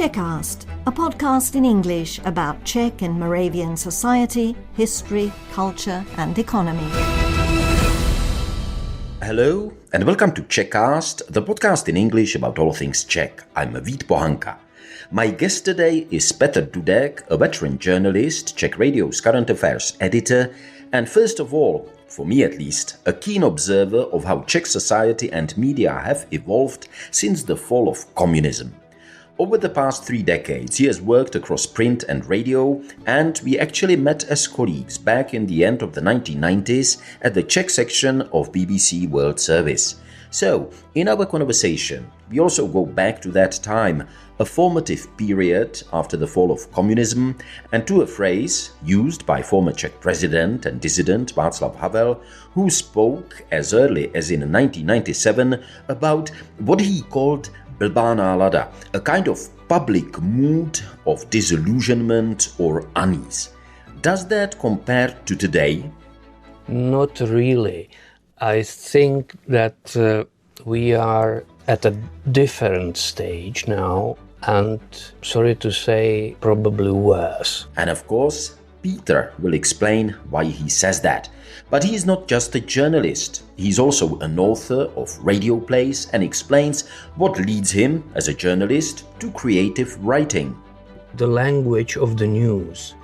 Czechast, a podcast in English about Czech and Moravian society, history, culture and economy. Hello and welcome to Czechast, the podcast in English about all things Czech. I'm Vít Pohanka. My guest today is Petr Dudek, a veteran journalist, Czech Radio's current affairs editor, and first of all, for me at least, a keen observer of how Czech society and media have evolved since the fall of communism. Over the past 3 decades, he has worked across print and radio, and we actually met as colleagues back in the end of the 1990s at the Czech section of BBC World Service. So, in our conversation, we also go back to that time, a formative period after the fall of communism, and to a phrase used by former Czech president and dissident Václav Havel, who spoke as early as in 1997 about what he called blbá nálada, a kind of public mood of disillusionment or unease. Does that compare to today? Not really. I think that we are at a different stage now, and sorry to say, probably worse. And of course, Petr will explain why he says that. But he is not just a journalist. He's also an author of radio plays and explains what leads him, as a journalist, to creative writing. The language of the news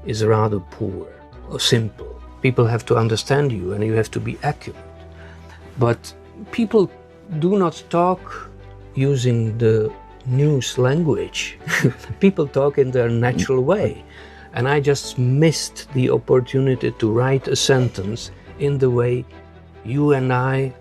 is rather poor or simple. People have to understand you and you have to be accurate. But people do not talk using the news language. People talk in their natural way. And I just missed the opportunity to write a sentence in the way you and I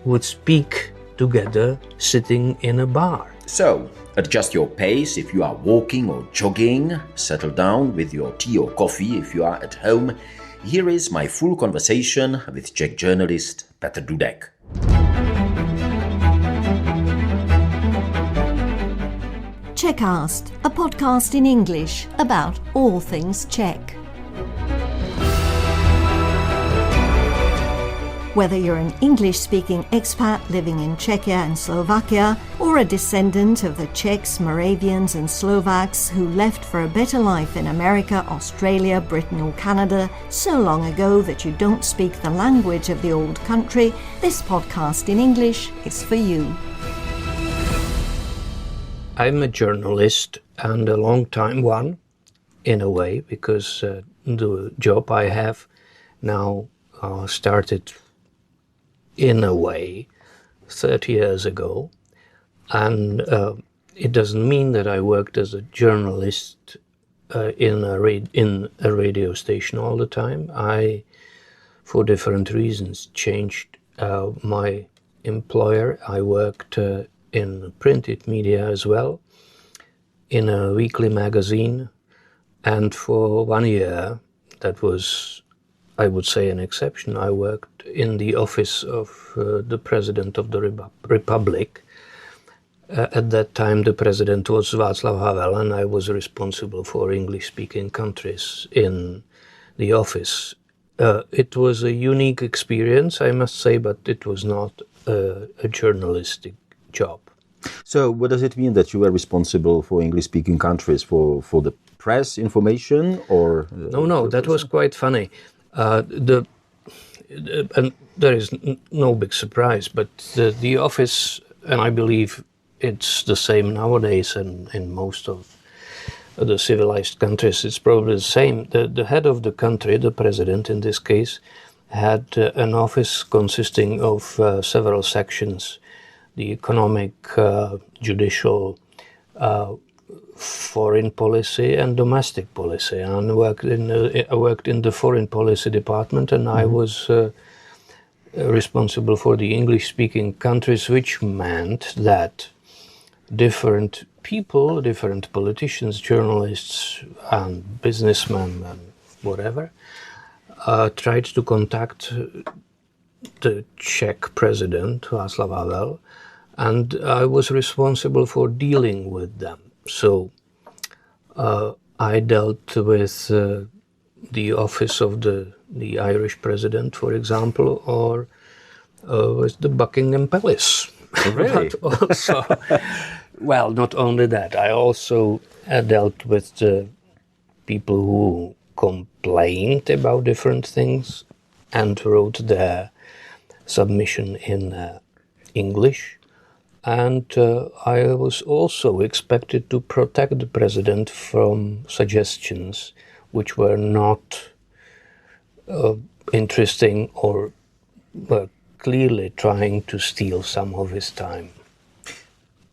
would speak together sitting in a bar. So, adjust your pace if you are walking or jogging, settle down with your tea or coffee if you are at home. Here is my full conversation with Czech journalist Petr Dudek. Czechast, a podcast in English about all things Czech. Whether you're an English-speaking expat living in Czechia and Slovakia, or a descendant of the Czechs, Moravians and Slovaks who left for a better life in America, Australia, Britain or Canada so long ago that you don't speak the language of the old country, this podcast in English is for you. I'm a journalist, and a long time one, in a way, because the job I have now started, in a way, 30 years ago. And it doesn't mean that I worked as a journalist in a radio station all the time. I, for different reasons, changed my employer. I worked in printed media as well, in a weekly magazine, and for 1 year, that was, I would say, an exception. I worked in the office of the President of the Republic. At that time, the President was Václav Havel, and I was responsible for English-speaking countries in the office. It was a unique experience, I must say, but it was not a journalistic job. So what does it mean that you were responsible for English-speaking countries, for the press information or... No, that was quite funny. And there is no big surprise, but the office, and I believe it's the same nowadays and in most of the civilized countries, it's probably the same. The head of the country, the president in this case, had an office consisting of several sections: the economic, judicial, foreign policy and domestic policy. And I worked in the foreign policy department, and I was responsible for the English-speaking countries, which meant that different people, different politicians, journalists and businessmen and whatever, tried to contact the Czech president, Václav Havel, and I was responsible for dealing with them. So I dealt with the office of the Irish president, for example, or with the Buckingham Palace. Really? But also Well, not only that, I also dealt with the people who complained about different things and wrote their submission in English. And I was also expected to protect the president from suggestions which were not interesting or were clearly trying to steal some of his time.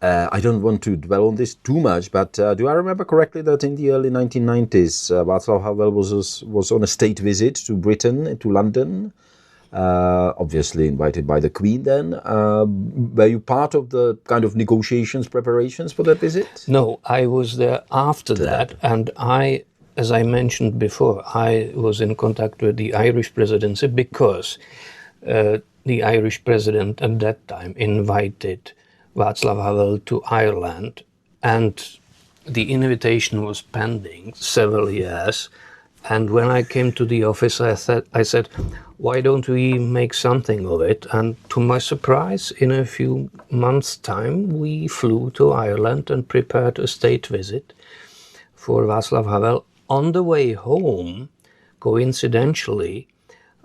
I don't want to dwell on this too much, but do I remember correctly that in the early 1990s, Václav Havel was on a state visit to Britain, to London, obviously invited by the Queen then. Were you part of the kind of negotiations, preparations for that visit? No, I was there after that, and as I mentioned before, I was in contact with the Irish presidency because the Irish president at that time invited Václav Havel to Ireland, and the invitation was pending several years. And when I came to the office, I said, why don't we make something of it? And to my surprise, in a few months' time, we flew to Ireland and prepared a state visit for Václav Havel. On the way home, coincidentally,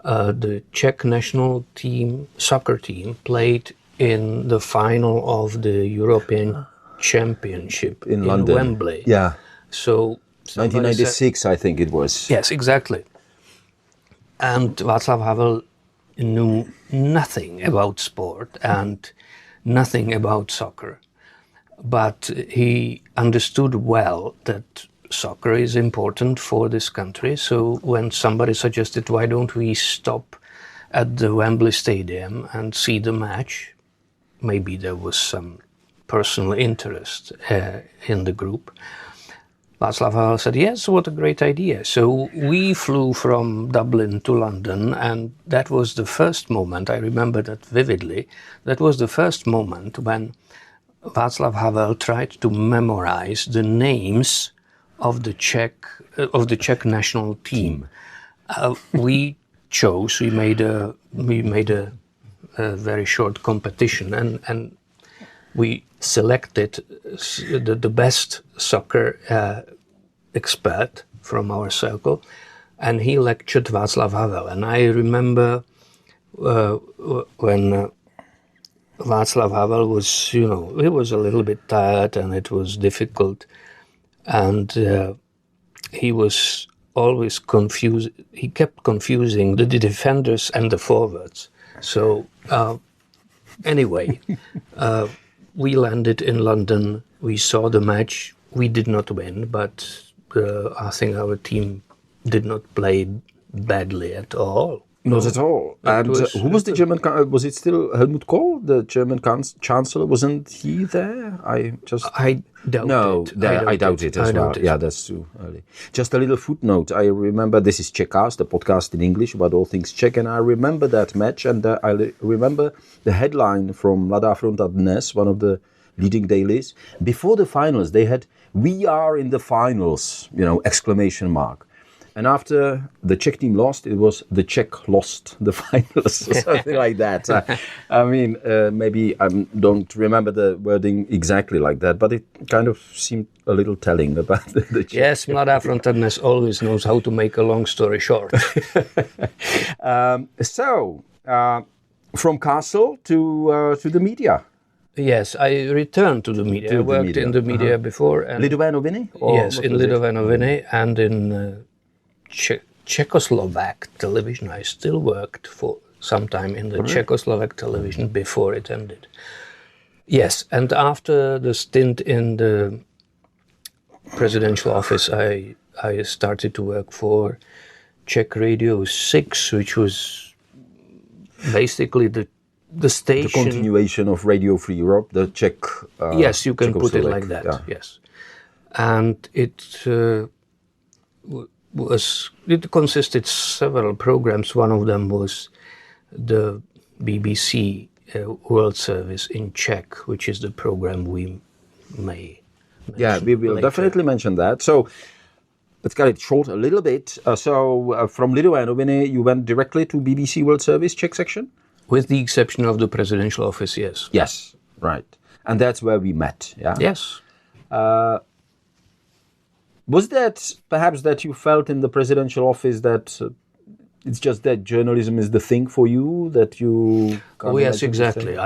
the Czech national team, soccer team, played in the final of the European Championship in London. Wembley. Yeah. So 1996, I think it was. Yes, exactly. And Václav Havel knew nothing about sport and nothing about soccer. But he understood well that soccer is important for this country. So when somebody suggested, why don't we stop at the Wembley Stadium and see the match, maybe there was some personal interest in the group. Václav Havel said, yes, what a great idea. So we flew from Dublin to London, and that was the first moment, I remember that vividly, that was the first moment when Václav Havel tried to memorize the names of the Czech national team. We made a very short competition, and we selected the best soccer expert from our circle, and he lectured Václav Havel. And I remember when Václav Havel was, he was a little bit tired and it was difficult, and he was always confused. He kept confusing the defenders and the forwards. So anyway, we landed in London. We saw the match. We did not win, but I think our team did not play badly at all. Not at all. And who was the German? Was it still Helmut Kohl, the German Chancellor? Wasn't he there? I doubt it. I doubt it as well. Yeah, that's too early. Just a little footnote. I remember this is Czechast, a podcast in English about all things Czech, and I remember that match, and I remember the headline from Mladá fronta Dnes, one of the leading dailies. Before the finals, they had "We are in the finals!" exclamation mark. And after the Czech team lost, it was the Czech lost the finals, or something like that. Maybe I don't remember the wording exactly like that, but it kind of seemed a little telling about the Czech. Yes, Mladá fronta Dnes always knows how to make a long story short. From castle to the media. Yes, I returned to the media. I worked in the media before. Lidové noviny? Yes, in Lidové noviny and in Czechoslovak television. I still worked for some time in the Czechoslovak television before it ended. Yes, and after the stint in the presidential office, I started to work for Czech Radio 6, which was basically the station... The continuation of Radio Free Europe, the Czech... yes, you can put it like that, yeah. Yes. And it consisted several programs. One of them was the BBC World Service in Czech, which is the program we may mention. Yeah, we will definitely mention that. So let's cut it short a little bit. From Lidové noviny, you went directly to BBC World Service Czech section? With the exception of the presidential office, yes. Yes, right. And that's where we met, yeah? Yes. Was that perhaps that you felt in the presidential office that it's just that journalism is the thing for you, that you can't Oh yes, imagine exactly.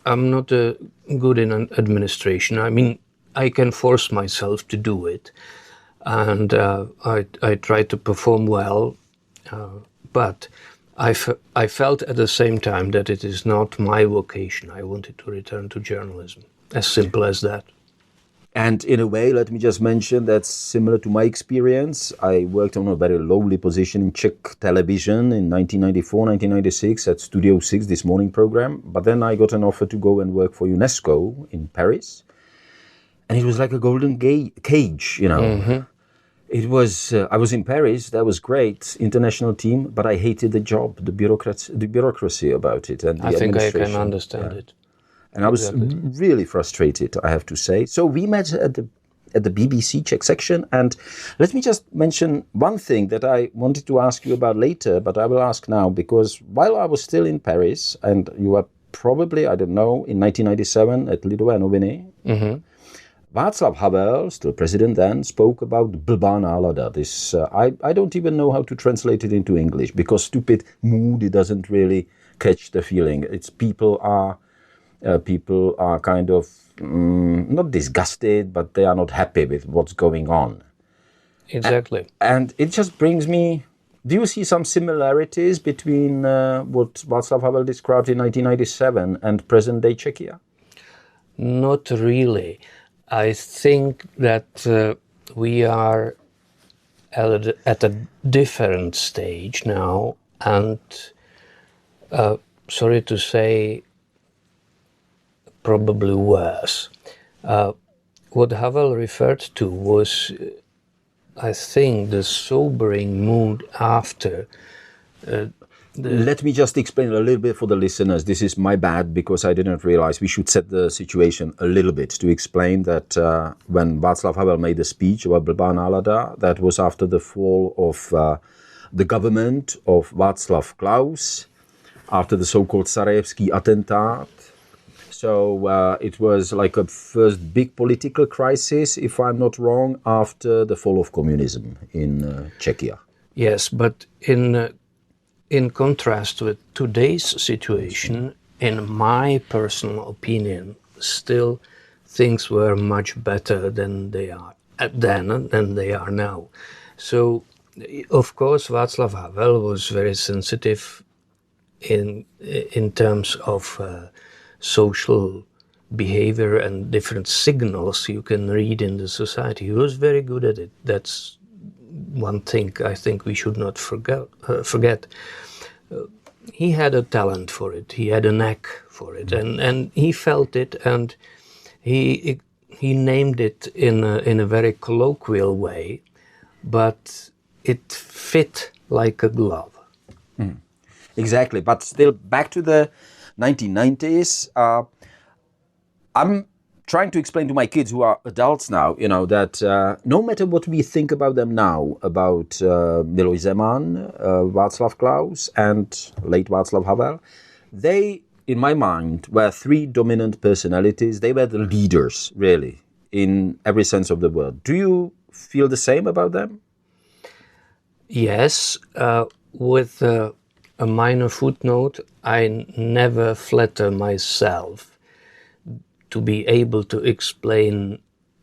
I'm not good in an administration. I mean, I can force myself to do it, and I try to perform well, but I felt at the same time that it is not my vocation. I wanted to return to journalism. As simple as that. And in a way, let me just mention that's similar to my experience. I worked on a very lowly position in Czech television in 1994, 1996 at Studio 6, this morning program. But then I got an offer to go and work for UNESCO in Paris. And it was like a golden cage, you know. Mm-hmm. It was, I was in Paris, that was great, international team, but I hated the job, the bureaucracy about it. And the I think I administration. can understand it. And I was really frustrated, I have to say. So we met at the BBC Czech section. And let me just mention one thing that I wanted to ask you about later, but I will ask now, because while I was still in Paris, and you were probably, I don't know, in 1997 at Lidové noviny, mm-hmm. Václav Havel, still president then, spoke about blbá nálada. This I don't even know how to translate it into English, because stupid mood, it doesn't really catch the feeling. It's people are kind of not disgusted, but they are not happy with what's going on. Exactly. And it just brings me... Do you see some similarities between what Václav Havel described in 1997 and present-day Czechia? Not really. I think that we are at a different stage now, and sorry to say, probably worse. What Havel referred to was, I think, the sobering mood after. Let me just explain a little bit for the listeners. This is my bad, because I didn't realize we should set the situation a little bit to explain that when Václav Havel made the speech about blbá nálada, that was after the fall of the government of Václav Klaus, after the so-called Sarajevský attentat. So it was like a first big political crisis, if I'm not wrong, after the fall of communism in Czechia. Yes, but in contrast with today's situation, in my personal opinion, still things were much better than they are then than they are now. So, of course, Václav Havel was very sensitive in terms of social behavior and different signals you can read in the society. He was very good at it. That's one thing I think we should not forget. He had a talent for it. He had a knack for it, and he felt it, and he named it in a very colloquial way, but it fit like a glove. Exactly, but still back to the 1990s. I'm trying to explain to my kids who are adults now, that no matter what we think about them now, about Miloš Zeman, Václav Klaus, and late Václav Havel, they, in my mind, were three dominant personalities. They were the leaders, really, in every sense of the word. Do you feel the same about them? Yes, with a minor footnote. I never flatter myself to be able to explain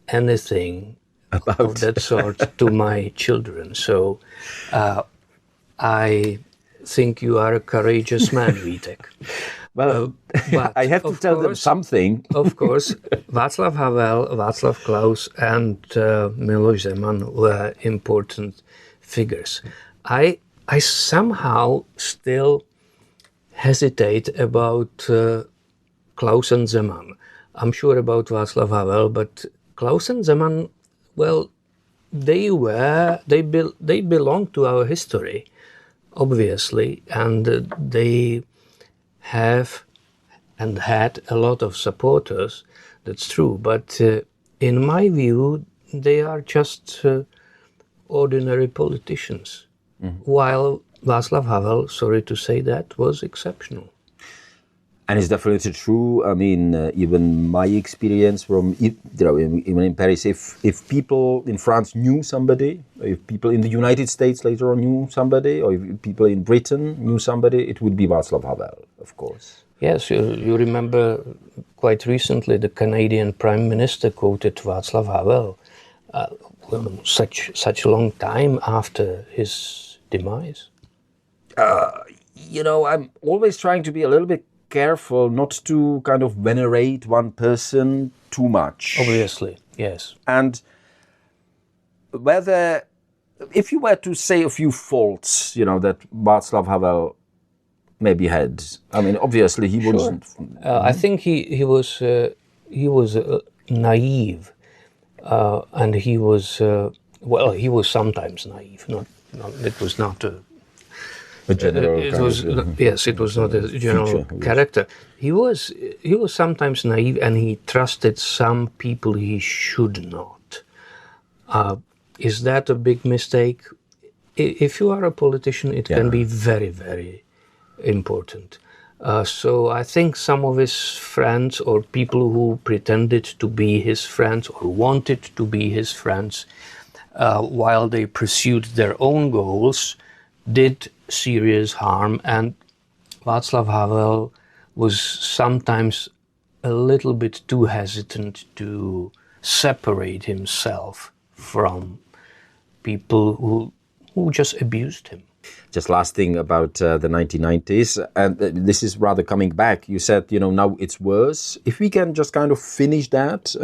anything of that sort to my children. So I think you are a courageous man, Vítek. Well, I have to tell them something. Of course, Václav Havel, Václav Klaus, and Miloš Zeman were important figures. I somehow still hesitate about Klaus and Zeman. I'm sure about Václav Havel, but Klaus and Zeman, well, they belong to our history, obviously, and they have and had a lot of supporters, that's true, but in my view, they are just ordinary politicians, while Václav Havel, sorry to say that, was exceptional. And it's definitely true. I mean, even my experience from, even in Paris, if people in France knew somebody, if people in the United States later on knew somebody, or if people in Britain knew somebody, it would be Václav Havel, of course. Yes, you remember quite recently the Canadian Prime Minister quoted Václav Havel such a long time after his demise. I'm always trying to be a little bit careful not to kind of venerate one person too much. Obviously, yes. And if you were to say a few faults, that Václav Havel maybe had, I mean, obviously he wasn't. I think he was naive, and he was sometimes naive. It was not a general. It was not a general character. He was sometimes naive, and he trusted some people he should not. Is that a big mistake? If you are a politician, it can be very, very important. So I think some of his friends or people who pretended to be his friends or wanted to be his friends while they pursued their own goals did serious harm, and Václav Havel was sometimes a little bit too hesitant to separate himself from people who just abused him. Just last thing about the 1990s, and this is rather coming back. You said, now it's worse. If we can just kind of finish that,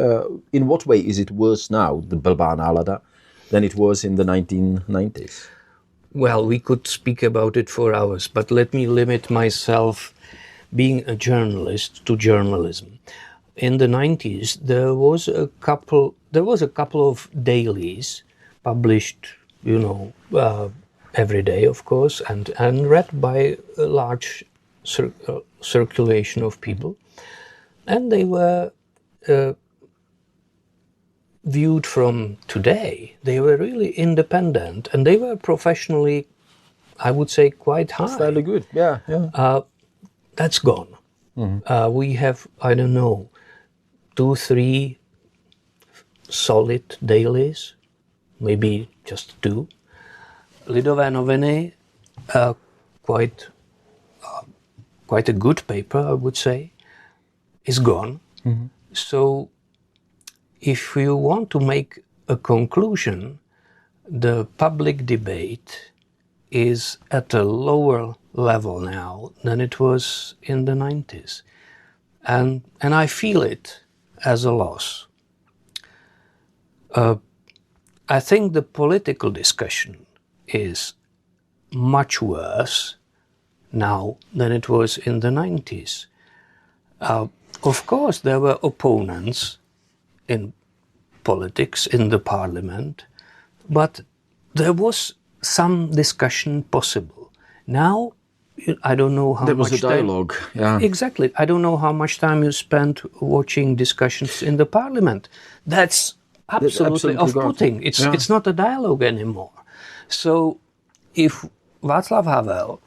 in what way is it worse now, the blbá nálada, than it was in the 1990s? Well, we could speak about it for hours, but let me limit myself, being a journalist, to journalism. In the 90s, there was a couple of dailies published, every day, of course, and read by a large circulation of people. And they were viewed from today. They were really independent, and they were professionally, I would say, quite high. Fairly good, yeah. That's gone. Mm-hmm. We have, 2-3 solid dailies, maybe just 2. Lidové noviny, quite a good paper, I would say, is gone. Mm-hmm. So if you want to make a conclusion, the public debate is at a lower level now than it was in the 90s. And I feel it as a loss. I think the political discussion is much worse now than it was in the 90s. Of course, there were opponents in politics, in the parliament, but there was some discussion possible. Now, I don't know how much time... There was a dialogue, yeah. Exactly. I don't know how much time you spent watching discussions in the parliament. That's absolutely off-putting. It's not a dialogue anymore. So if Václav Havel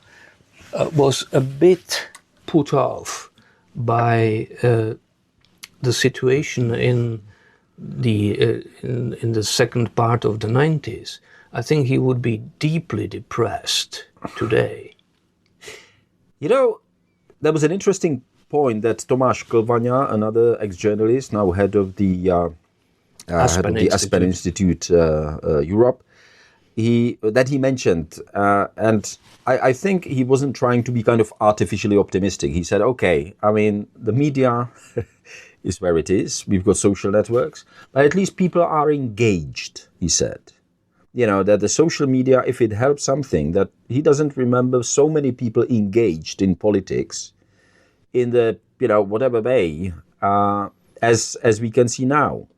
was a bit put off by the situation in the second part of the 90s, I think he would be deeply depressed today. There was an interesting point that Tomáš Klvaňa, another ex-journalist, now head of the Aspen Institute Europe, he mentioned, and I think he wasn't trying to be kind of artificially optimistic. He said, okay, I mean, the media is where it is. We've got social networks, but at least people are engaged, he said. That the social media, if it helps something, that he doesn't remember so many people engaged in politics in the, whatever way, as we can see now,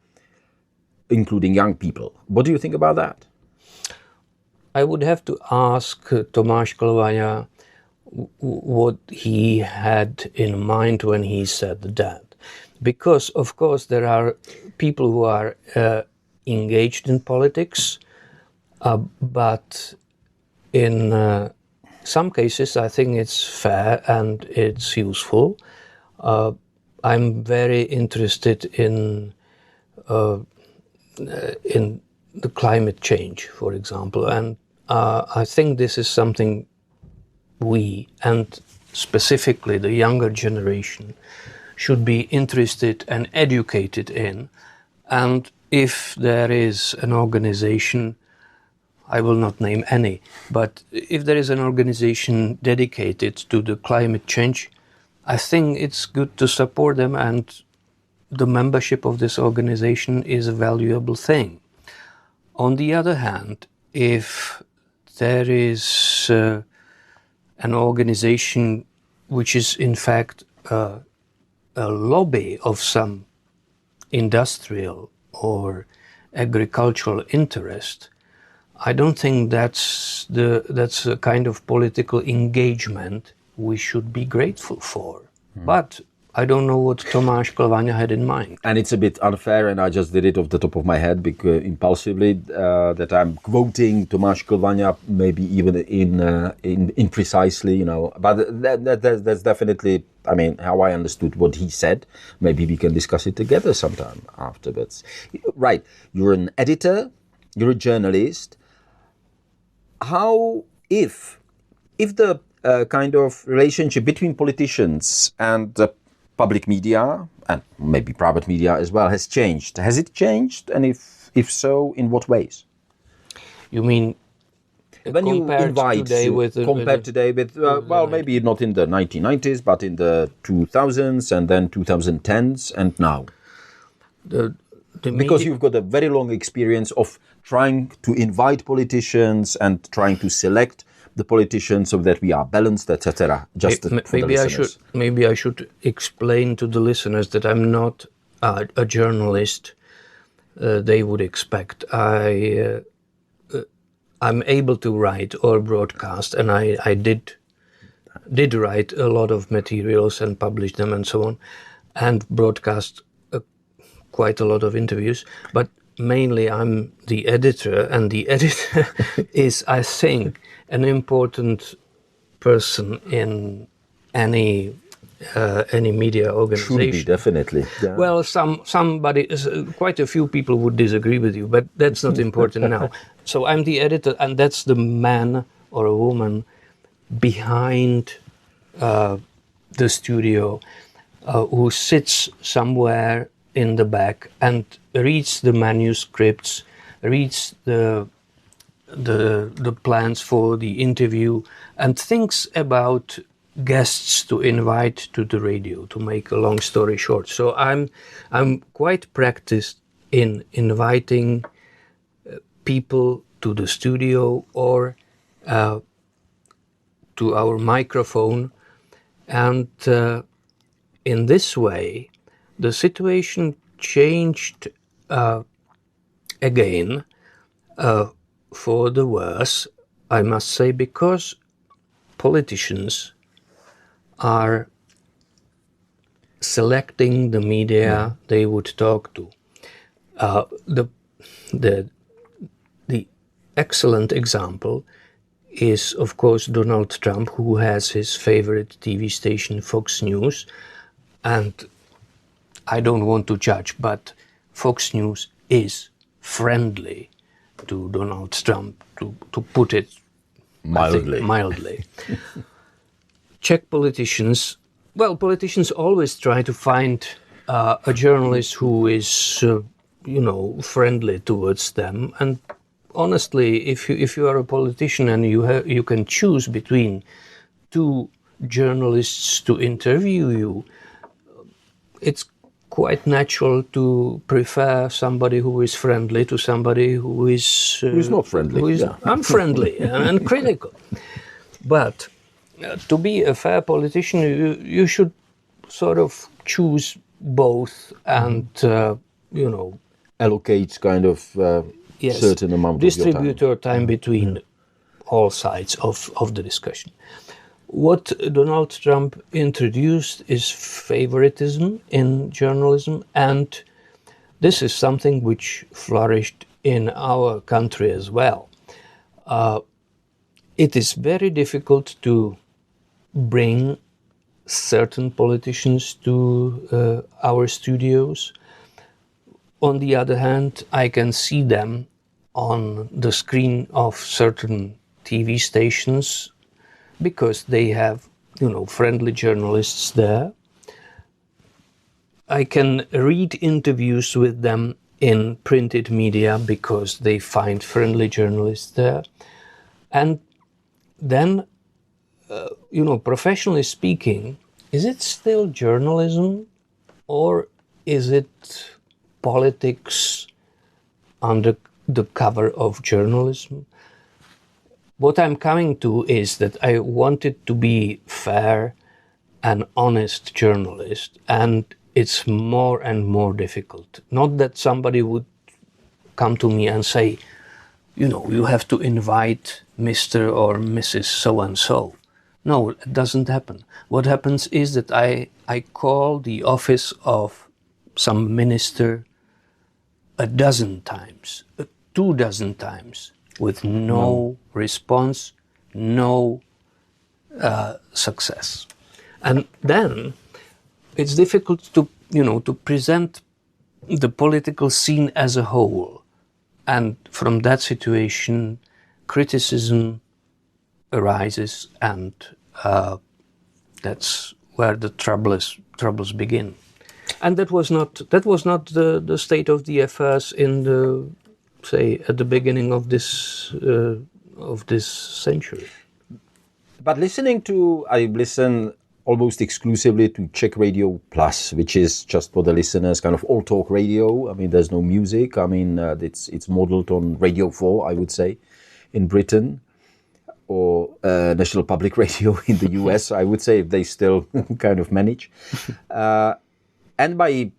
including young people. What do you think about that? I would have to ask Tomáš Klvaňa what he had in mind when he said that. Because, of course, there are people who are engaged in politics, but in some cases I think it's fair and it's useful I'm very interested in the climate change, for example, and I think this is something we, and specifically the younger generation, should be interested and educated in. And if there is an organization, I will not name any, but if there is an organization dedicated to the climate change, I think it's good to support them, and the membership of this organization is a valuable thing. On the other hand, if there is an organization which is in fact a lobby of some industrial or agricultural interest, I don't think that's a kind of political engagement we should be grateful for. But I don't know what Tomáš Klvaňa had in mind. And it's a bit unfair, and I just did it off the top of my head because impulsively, that I'm quoting Tomáš Klvaňa, maybe even in precisely, But that's definitely, how I understood what he said. Maybe we can discuss it together sometime afterwards. Right, you're an editor, you're a journalist. How, if the kind of relationship between politicians and the public media, and maybe private media as well, has changed. Has it changed? And if so, in what ways? You mean when you invite today with maybe not in the 1990s, but in the 2000s and then 2010s and now? Because you've got a very long experience of trying to invite politicians and trying to select the politicians so that we are balanced, etc. Maybe I should explain to the listeners that I'm not a journalist they would expect. I'm able to write or broadcast, and I did write a lot of materials and publish them and so on, and broadcast quite a lot of interviews. But mainly I'm the editor, and the editor is, I think, an important person in any media organization. Should be, definitely. Yeah. Well, quite a few people would disagree with you, but that's not important now. So I'm the editor, and that's the man or a woman behind the studio who sits somewhere in the back and reads the manuscripts, reads the plans for the interview, and thinks about guests to invite to the radio, to make a long story short. So I'm quite practiced in inviting people to the studio or to our microphone, and in this way the situation changed again for the worse, I must say, because politicians are selecting the media they would talk to. The excellent example is, of course, Donald Trump, who has his favorite TV station, Fox News, and I don't want to judge, but Fox News is friendly to Donald Trump, to put it mildly. Czech politicians always try to find a journalist who is, friendly towards them. And honestly, if you are a politician and you can choose between two journalists to interview you, it's quite natural to prefer somebody who is friendly to somebody who is not friendly, who is unfriendly and critical. But to be a fair politician, you should sort of choose both and allocate kind of certain amount distribute your time between all sides of the discussion. What Donald Trump introduced is favoritism in journalism, and this is something which flourished in our country as well. It is very difficult to bring certain politicians to our studios. On the other hand, I can see them on the screen of certain TV stations because they have, friendly journalists there. I can read interviews with them in printed media because they find friendly journalists there. And then, professionally speaking, is it still journalism or is it politics under the cover of journalism? What I'm coming to is that I wanted to be fair and honest journalist, and it's more and more difficult. Not that somebody would come to me and say, you have to invite Mr. or Mrs. so-and-so. No, it doesn't happen. What happens is that I call the office of some minister a dozen times, 24 times, with no response, no success. And then it's difficult to present the political scene as a whole. And from that situation, criticism arises, and that's where the troubles begin. And that was not the state of the affairs in at the beginning of this century. But I listen almost exclusively to Czech Radio Plus, which is just for the listeners, kind of all talk radio. I mean, there's no music. I mean, it's modeled on Radio 4, I would say, in Britain, or National Public Radio in the US, I would say, if they still kind of manage. And by,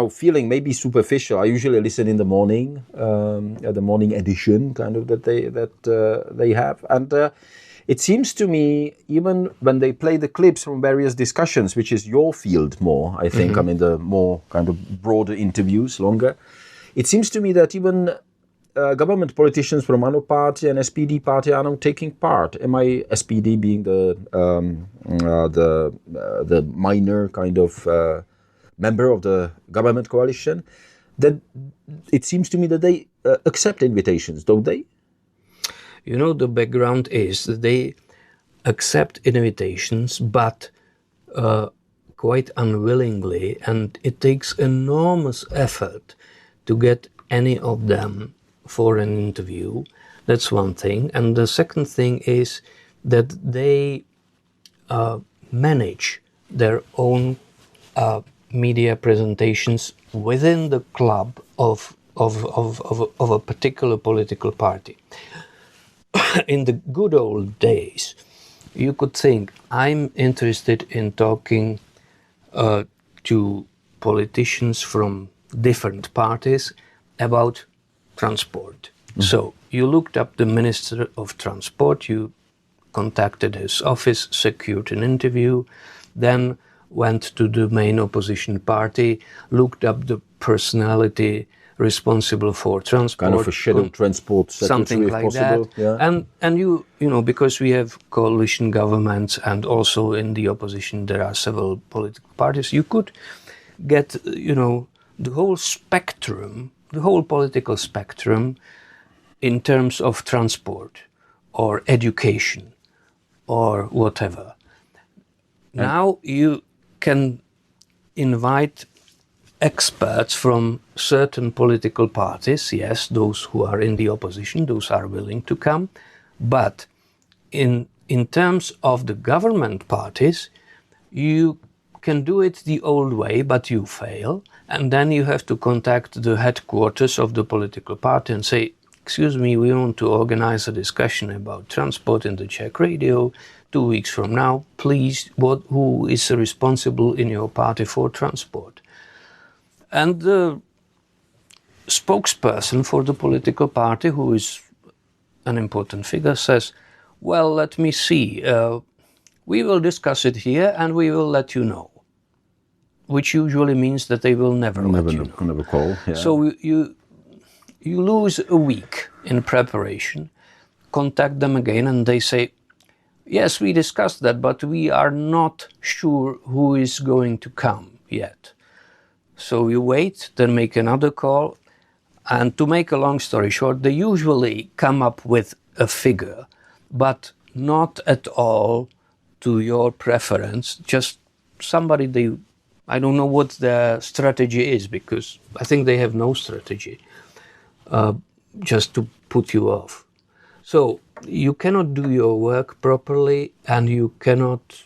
feeling maybe superficial, I usually listen in the morning, the morning edition kind of that they have. And it seems to me, even when they play the clips from various discussions, which is your field more, I think, I mean, the more kind of broader interviews, longer, it seems to me that even government politicians from ANO party and SPD party are now taking part. SPD being the minor kind of member of the government coalition, that it seems to me that they accept invitations, don't they? The background is that they accept invitations, but quite unwillingly, and it takes enormous effort to get any of them for an interview. That's one thing. And the second thing is that they manage their own media presentations within the club of a particular political party. In the good old days, you could think, I'm interested in talking to politicians from different parties about transport. Mm-hmm. So you looked up the Minister of Transport, you contacted his office, secured an interview, then went to the main opposition party, looked up the personality responsible for transport. Kind of a shadow transport secretary, something like possible. that. Yeah. And you because we have coalition governments and also in the opposition there are several political parties, you could get, the whole spectrum, the whole political spectrum in terms of transport or education or whatever. And now you can invite experts from certain political parties, yes, those who are in the opposition, those are willing to come, but in terms of the government parties, you can do it the old way, but you fail, and then you have to contact the headquarters of the political party and say, excuse me, we want to organize a discussion about transport in the Czech radio 2 weeks from now. Please, who is responsible in your party for transport? And the spokesperson for the political party, who is an important figure, says, well, let me see. We will discuss it here and we will let you know. Which usually means that they will never let you know. Never call. Yeah. So you lose a week in preparation, contact them again and they say, Yes, we discussed that, but we are not sure who is going to come yet. So we wait, then make another call. And to make a long story short, they usually come up with a figure, but not at all to your preference, just somebody I don't know what their strategy is, because I think they have no strategy, just to put you off. So you cannot do your work properly, and you cannot,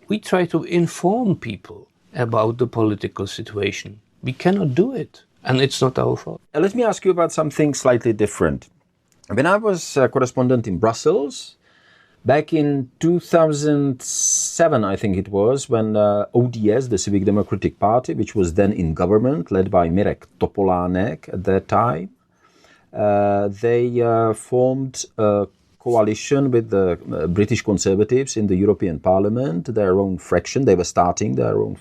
we try to inform people about the political situation. We cannot do it, and it's not our fault. Let me ask you about something slightly different. When I was a correspondent in Brussels, back in 2007, I think it was, when ODS, the Civic Democratic Party, which was then in government, led by Mirek Topolánek at that time, they formed a coalition with the British Conservatives in the European Parliament, their own fraction. They were starting their own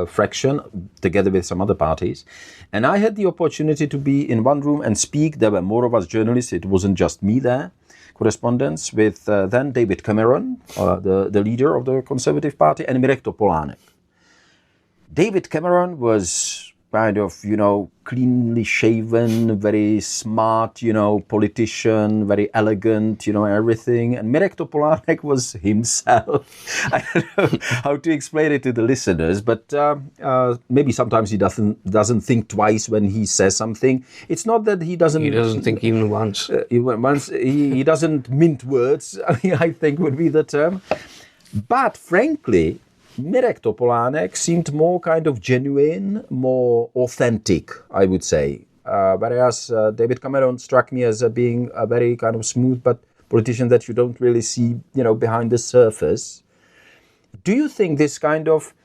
fraction together with some other parties. And I had the opportunity to be in one room and speak. There were more of us journalists. It wasn't just me there. Correspondence with then David Cameron, the leader of the Conservative Party, and Mirek Topolánek. David Cameron was kind of, cleanly shaven, very smart, politician, very elegant, everything. And Mirek Topolánek was himself. I don't know how to explain it to the listeners, but maybe sometimes he doesn't think twice when he says something. It's not that he doesn't... He doesn't think even once. He doesn't mint words, I think would be the term. But frankly, Mirek Topolánek seemed more kind of genuine, more authentic, I would say. Whereas David Cameron struck me as being a very kind of smooth but politician that you don't really see, behind the surface. Do you think this kind of,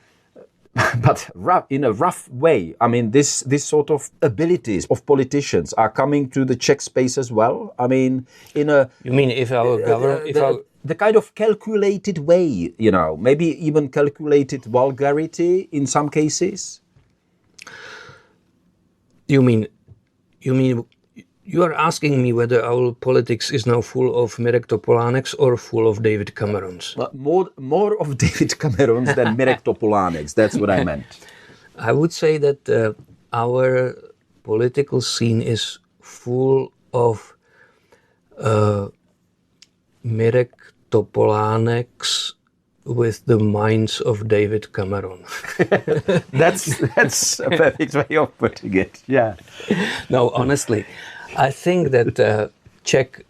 but in a rough way, I mean, this sort of abilities of politicians are coming to the Czech space as well? I mean, in a... You mean if our government... The kind of calculated way, maybe even calculated vulgarity in some cases? You mean you are asking me whether our politics is now full of Mirek Topolánek or full of David Camerons? More of David Camerons than Mirek Topolánek. That's what I meant. I would say that our political scene is full of Mirek Topoláneks with the minds of David Cameron. That's a perfect way of putting it. Yeah. No, honestly, I think that Czech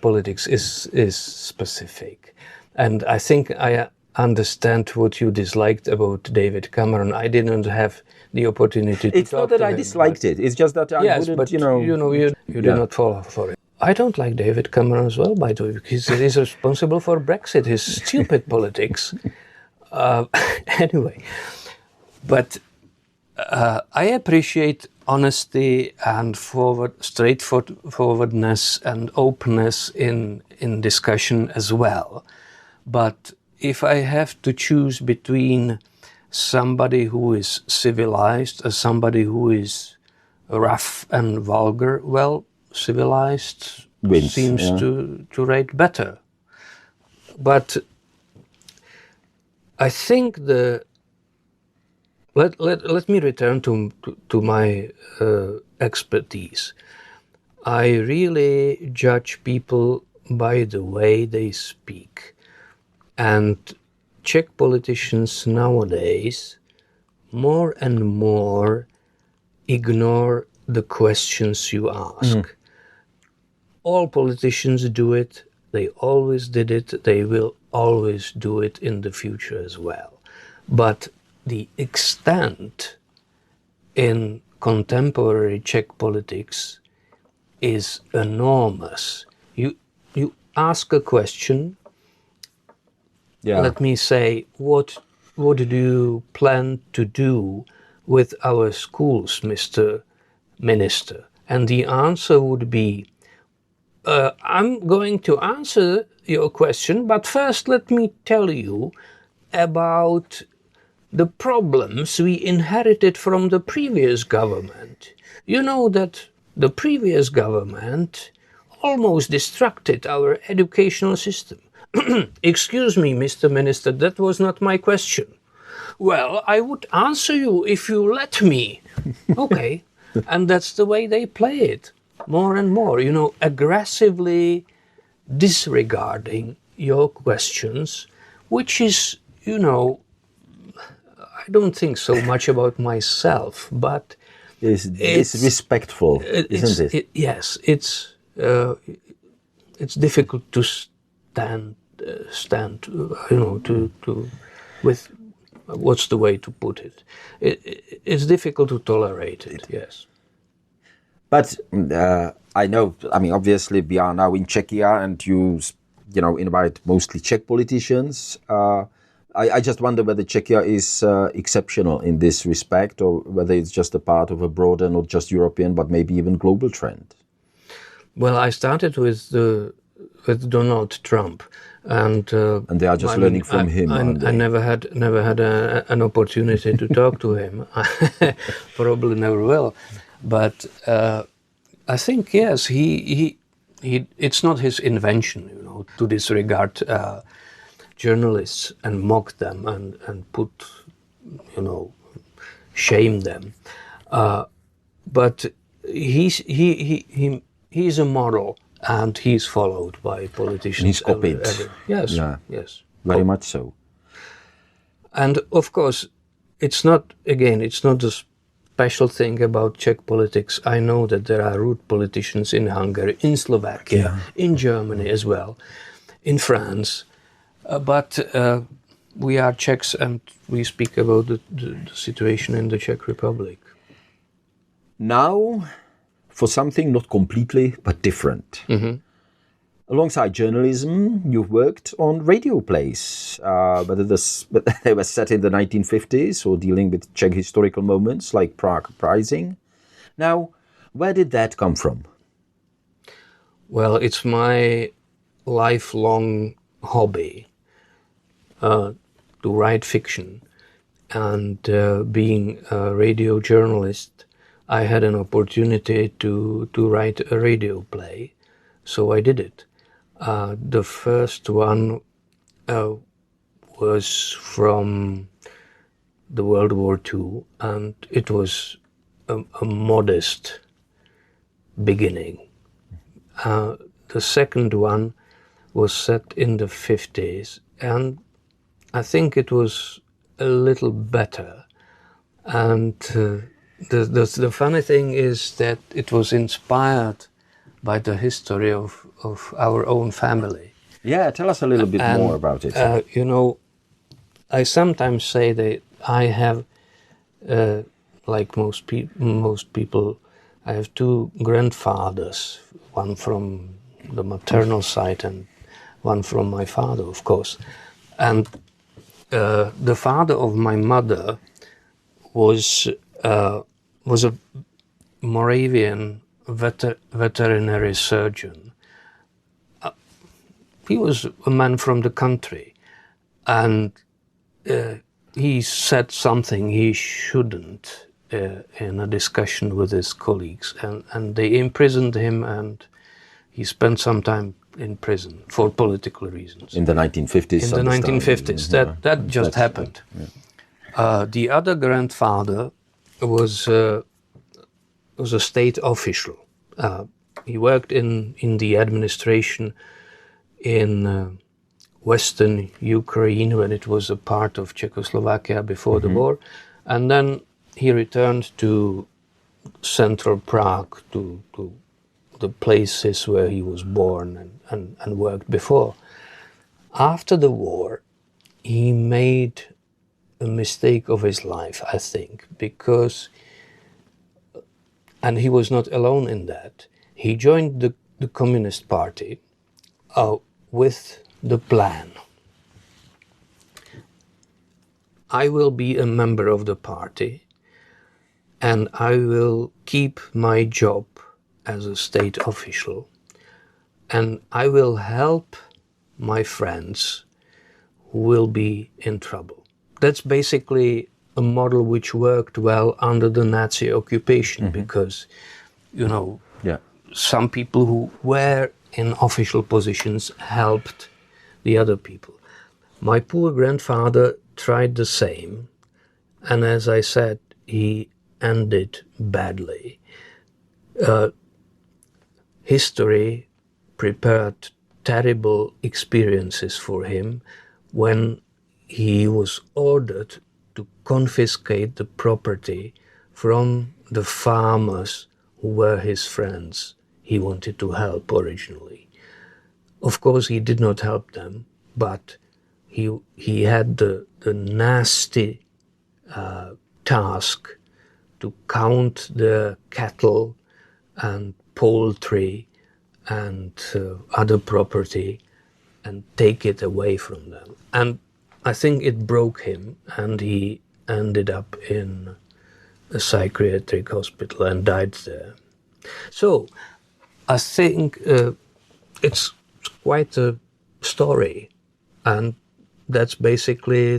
politics is specific, and I think I understand what you disliked about David Cameron. I didn't have the opportunity to talk to him. It's not that I disliked it. It's just that I wouldn't, you did not fall for it. I don't like David Cameron as well, by the way, because he is responsible for Brexit, his stupid politics. Anyway, but I appreciate honesty and straightforwardness and openness in discussion as well. But if I have to choose between somebody who is civilized or somebody who is rough and vulgar, well, civilized seems to rate better. But I think let me return to my expertise. I really judge people by the way they speak. And Czech politicians nowadays more and more ignore the questions you ask. All politicians do it. They always did it. They will always do it in the future as well. But the extent in contemporary Czech politics is enormous. You ask a question. Let me say, what do you plan to do with our schools, Mr. Minister? And the answer would be, I'm going to answer your question, but first let me tell you about the problems we inherited from the previous government. You know that the previous government almost destructed our educational system. Excuse me, Mr. Minister, that was not my question. Well, I would answer you if you let me. Okay. And that's the way they play it, more and more, aggressively disregarding your questions, which is, I don't think so much about myself, but it's respectful, isn't it? Yes, it's difficult to stand, with, what's the way to put it? It's difficult to tolerate it, yes. But I know, obviously we are now in Czechia and you invite mostly Czech politicians. I just wonder whether Czechia is exceptional in this respect, or whether it's just a part of a broader, not just European, but maybe even global trend. Well, I started with Donald Trump, and they are just learning from him. I never had an opportunity to talk to him. Probably never will. But I think yes, he it's not his invention, to disregard journalists and mock them and put, shame them. But he's a model, and he's followed by politicians. He's copied. Yes, yeah. Yes. Very much so. And of course, it's not the special thing about Czech politics. I know that there are rude politicians in Hungary, in Slovakia, in Germany as well, in France. But we are Czechs, and we speak about the situation in the Czech Republic. Now, for something not completely, but different. Mm-hmm. Alongside journalism, you've worked on radio plays, whether they were set in the 1950s or dealing with Czech historical moments like Prague Uprising. Now, where did that come from? Well, it's my lifelong hobby to write fiction. And being a radio journalist, I had an opportunity to write a radio play, so I did it. The first one was from the World War II, and it was a modest beginning. The second one was set in the 50s, and I think it was a little better. And the funny thing is that it was inspired by the history of our own family. Yeah, tell us a little bit more about it. I sometimes say that I have, like most people, I have two grandfathers, one from the maternal side and one from my father, of course. And the father of my mother was a Moravian veterinary surgeon. He was a man from the country, and he said something he shouldn't in a discussion with his colleagues, and they imprisoned him, and he spent some time in prison for political reasons. In the 1950s? In the 1950s. That just happened. Yeah. The other grandfather was a state official. He worked in the administration in Western Ukraine when it was a part of Czechoslovakia before the war. And then he returned to central Prague, to the places where he was born and worked before. After the war, he made a mistake of his life, I think, because, and he was not alone in that, he joined the Communist Party with the plan: I will be a member of the party and I will keep my job as a state official, and I will help my friends who will be in trouble. That's basically a model which worked well under the Nazi occupation, because, some people who were in official positions helped the other people. My poor grandfather tried the same, and as I said, he ended badly. History prepared terrible experiences for him when he was ordered to confiscate the property from the farmers who were his friends he wanted to help originally. Of course, he did not help them, but he had the nasty task to count the cattle and poultry and other property and take it away from them. And I think it broke him, and he ended up in a psychiatric hospital and died there. So I think it's quite a story, and that's basically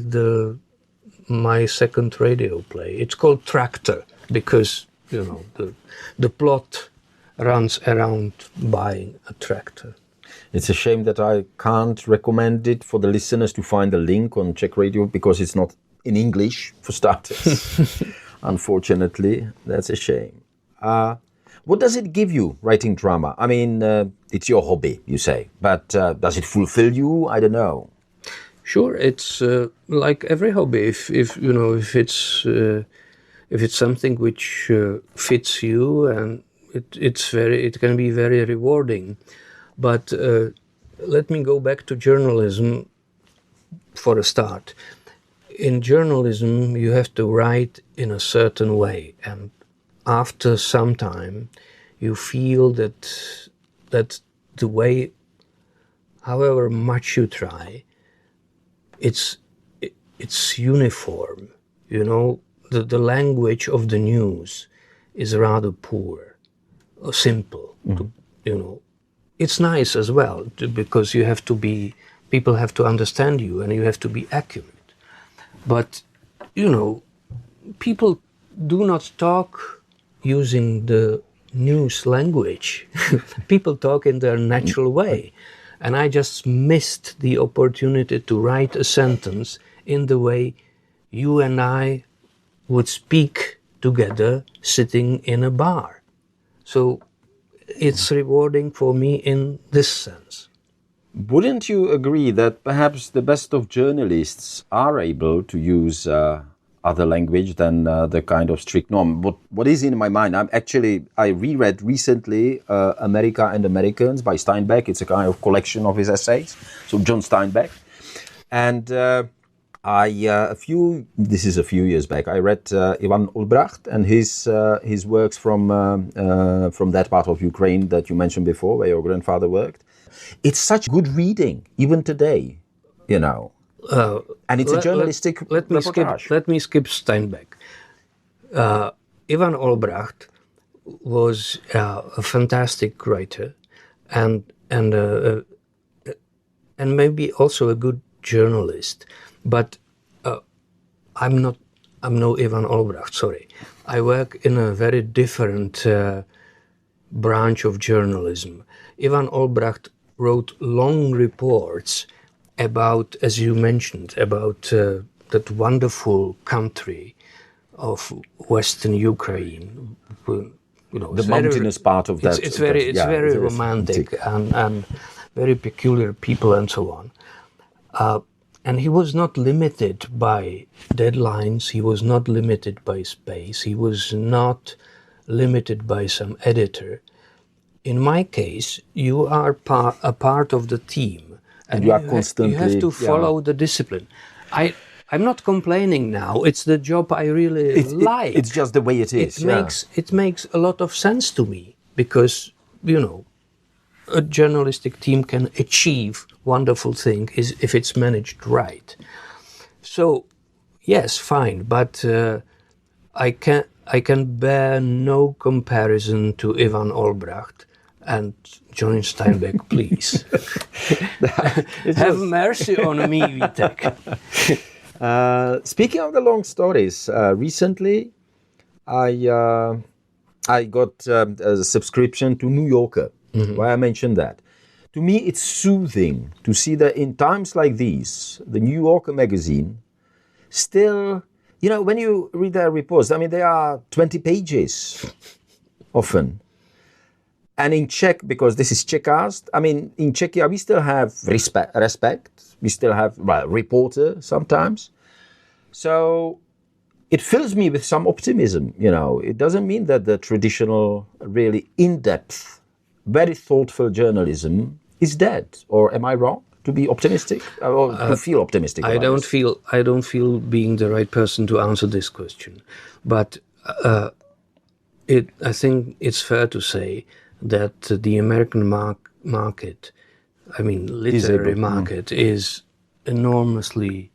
my second radio play. It's called Tractor because, the plot runs around buying a tractor. It's a shame that I can't recommend it for the listeners to find a link on Czech Radio because it's not in English, for starters. Unfortunately, that's a shame. What does it give you, writing drama? I mean, it's your hobby, you say, but does it fulfill you? I don't know. Sure, it's like every hobby. If it's something which fits you, and it can be very rewarding. But let me go back to journalism for a start. In journalism, you have to write in a certain way, and after some time, you feel that the way, however much you try, it's uniform. The language of the news is rather poor or simple. It's nice as well because people have to understand you and you have to be accurate. But, people do not talk using the news language. People talk in their natural way. And I just missed the opportunity to write a sentence in the way you and I would speak together sitting in a bar. So it's rewarding for me in this sense. Wouldn't you agree that perhaps the best of journalists are able to use other language than the kind of strict norm? What is in my mind? I reread recently America and Americans by Steinbeck. It's a kind of collection of his essays. So John Steinbeck. And this is a few years back, I read Ivan Olbracht and his works from that part of Ukraine that you mentioned before, where your grandfather worked. It's such good reading, even today, and it's a journalistic reportage. Let me skip Steinbeck. Ivan Olbracht was a fantastic writer, and maybe also a good journalist. But I'm no Ivan Olbracht. Sorry, I work in a very different branch of journalism. Ivan Olbracht wrote long reports about, as you mentioned, about that wonderful country of Western Ukraine. The mountainous part of that. It's very romantic and very peculiar people and so on. And he was not limited by deadlines. He was not limited by space. He was not limited by some editor. In my case, you are a part of the team. And you are constantly... You have to follow the discipline. I'm not complaining now. It's the job I really like. It's just the way it is. It makes a lot of sense to me because, a journalistic team can achieve wonderful things if it's managed right. So, yes, fine, but I can bear no comparison to Ivan Olbracht and John Steinbeck, please. Have mercy on me, Vitek. Speaking of the long stories, recently I got a subscription to New Yorker. Why I mentioned that? to me, it's soothing to see that in times like these, the New Yorker magazine still, when you read their reports, they are 20 pages often. And in Czech, because this is Czechast, in Czechia, we still have respect. We still have, reporter sometimes. So it fills me with some optimism, It doesn't mean that the traditional, really in-depth, very thoughtful journalism is dead. Or am I wrong to be optimistic or to feel optimistic? I don't feel being the right person to answer this question. But I think it's fair to say that the American market, literary market, is enormously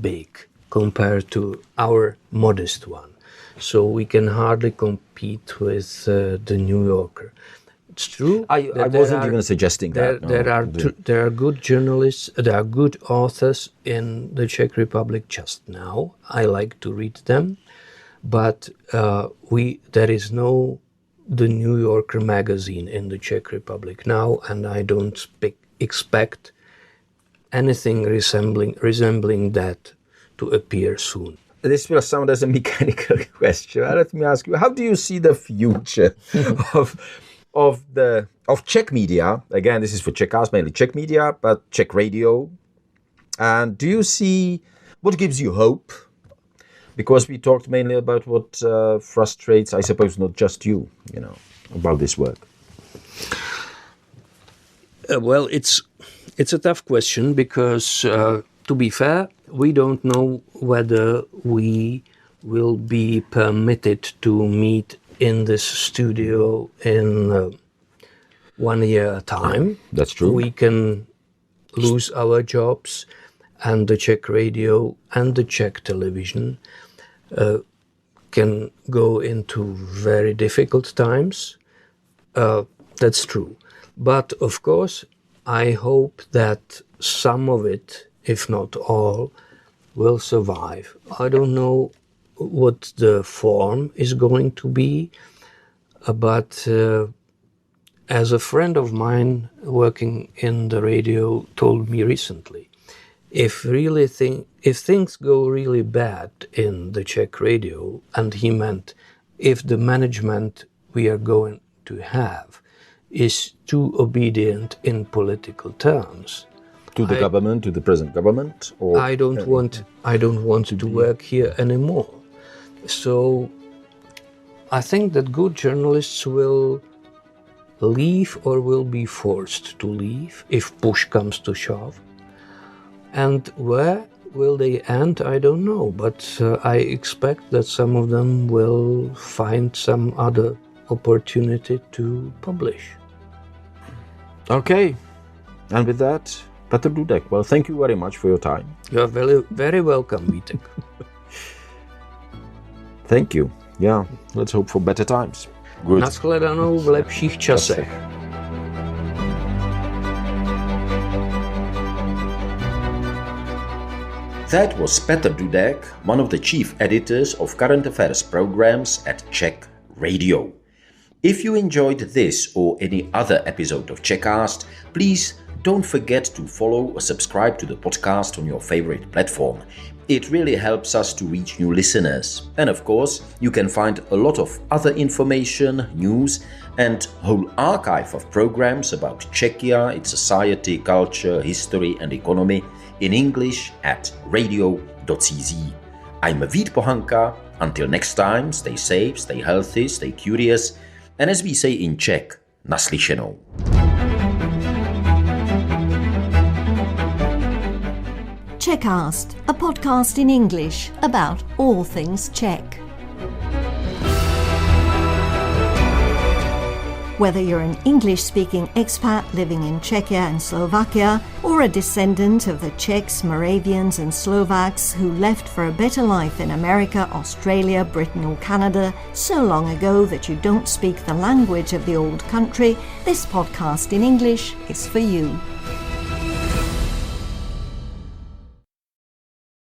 big compared to our modest one. So we can hardly compete with the New Yorker. It's true. I wasn't even suggesting that. There are good journalists, there are good authors in the Czech Republic just now. I like to read them. But there is no the New Yorker magazine in the Czech Republic now, and I don't expect anything resembling that to appear soon. This will sound as a mechanical question. Let me ask you: how do you see the future of Czech media? Again, this is for Czechast, mainly Czech media, but Czech radio. And do you see what gives you hope? Because we talked mainly about what frustrates, I suppose, not just you, about this work. Well, it's a tough question because, to be fair, we don't know whether we will be permitted to meet in this studio in 1 year time. That's true. We can lose our jobs, and the Czech radio and the Czech television can go into very difficult times. That's true. But of course, I hope that some of it, if not all, will survive. I don't know what the form is going to be, but as a friend of mine working in the radio told me recently, if things go really bad in the Czech radio, and he meant if the management we are going to have is too obedient in political terms, to the government, to the present government, or I don't want to work here anymore. So I think that good journalists will leave or will be forced to leave if push comes to shove. And where will they end? I don't know, but I expect that some of them will find some other opportunity to publish. Okay, and with that, Petr Dudek, well, thank you very much for your time. You're very, very welcome, Vítek. Thank you. Yeah, let's hope for better times. Good. Nashledanou v lepších časech. That was Petr Dudek, one of the chief editors of current affairs programs at Czech Radio. If you enjoyed this or any other episode of Czechast, please don't forget to follow or subscribe to the podcast on your favorite platform. It really helps us to reach new listeners. And of course, you can find a lot of other information, news, and whole archive of programs about Czechia, its society, culture, history, and economy in English at radio.cz. I'm Vít Pohanka. Until next time, stay safe, stay healthy, stay curious, and as we say in Czech, naslyšenou. Czechast, a podcast in English about all things Czech. Whether you're an English-speaking expat living in Czechia and Slovakia, or a descendant of the Czechs, Moravians and Slovaks who left for a better life in America, Australia, Britain or Canada so long ago that you don't speak the language of the old country, this podcast in English is for you.